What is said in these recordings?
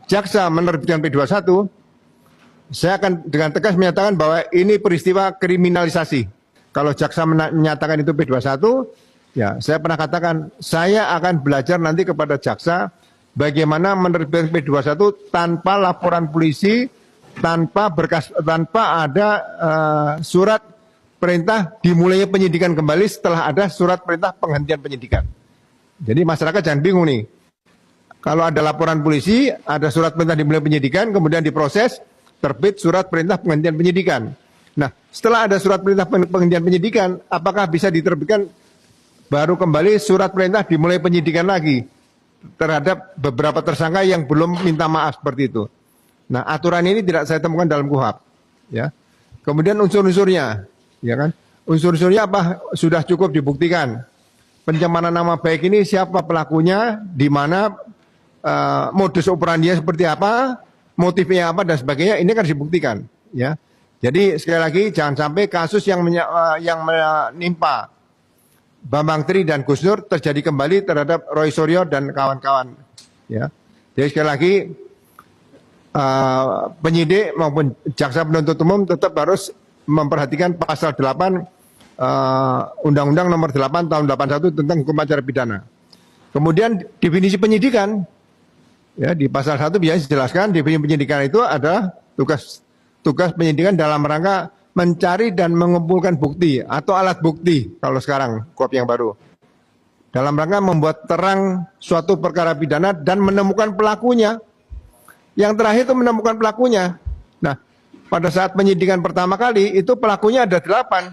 jaksa menerbitkan P21, saya akan dengan tegas menyatakan bahwa ini peristiwa kriminalisasi. Kalau jaksa menyatakan itu P21, ya saya pernah katakan, saya akan belajar nanti kepada jaksa bagaimana menerbitkan P21 tanpa laporan polisi, tanpa berkas, tanpa ada surat perintah dimulainya penyidikan kembali setelah ada surat perintah penghentian penyidikan. Jadi masyarakat jangan bingung nih. Kalau ada laporan polisi, ada surat perintah dimulai penyidikan, kemudian diproses, terbit surat perintah penghentian penyidikan. Nah, setelah ada surat perintah penghentian penyidikan, apakah bisa diterbitkan baru kembali surat perintah dimulai penyidikan lagi terhadap beberapa tersangka yang belum minta maaf seperti itu. Nah, aturan ini tidak saya temukan dalam KUHP. Ya. Kemudian unsur-unsurnya, ya kan? Unsur-unsurnya apa? Sudah cukup dibuktikan. Pencemaran nama baik ini siapa pelakunya, di mana, modus operandinya seperti apa, motifnya apa dan sebagainya, ini kan dibuktikan. Ya. Jadi sekali lagi jangan sampai kasus yang menimpa Bambang Tri dan Gus Nur terjadi kembali terhadap Roy Suryo dan kawan-kawan. Ya. Jadi sekali lagi penyidik maupun jaksa penuntut umum tetap harus memperhatikan pasal 8 Undang-Undang Nomor 8 Tahun 81 tentang hukum acara pidana. Kemudian definisi penyidikan, ya di pasal 1 biasanya dijelaskan definisi penyidikan itu adalah tugas penyidikan dalam rangka mencari dan mengumpulkan bukti atau alat bukti kalau sekarang KUHP yang baru. Dalam rangka membuat terang suatu perkara pidana dan menemukan pelakunya. Yang terakhir itu menemukan pelakunya. Nah, pada saat penyidikan pertama kali itu pelakunya ada 8.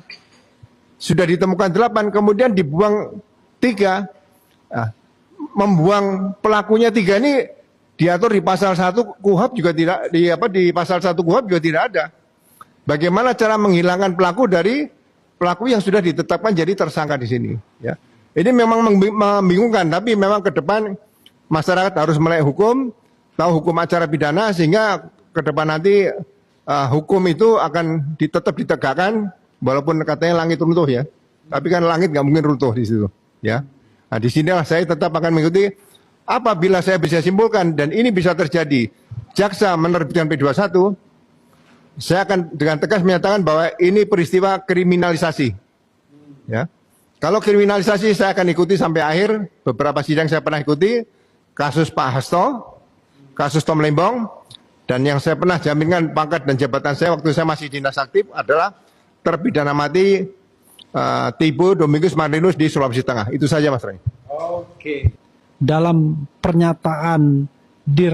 Sudah ditemukan 8, kemudian dibuang 3. Nah, membuang pelakunya 3 ini diatur di pasal 1 KUHP juga tidak di pasal 1 KUHP juga tidak ada. Bagaimana cara menghilangkan pelaku dari pelaku yang sudah ditetapkan jadi tersangka di sini, ya. Ini memang membingungkan, tapi memang ke depan masyarakat harus melek hukum, tahu hukum acara pidana sehingga ke depan nanti hukum itu akan tetap ditegakkan walaupun katanya langit runtuh ya. Tapi kan langit nggak mungkin runtuh di situ, ya. Nah, di sinilah saya tetap akan mengikuti apabila saya bisa simpulkan dan ini bisa terjadi. Jaksa menerbitkan P21, saya akan dengan tegas menyatakan bahwa ini peristiwa kriminalisasi. Ya. Kalau kriminalisasi saya akan ikuti sampai akhir. Beberapa sidang saya pernah ikuti. Kasus Pak Hasto, kasus Tom Lembong, dan yang saya pernah jaminkan pangkat dan jabatan saya waktu saya masih dinas aktif adalah terpidana mati Tibo Domingus Martinus di Sulawesi Tengah. Itu saja Mas Ray. Oke. Dalam pernyataan di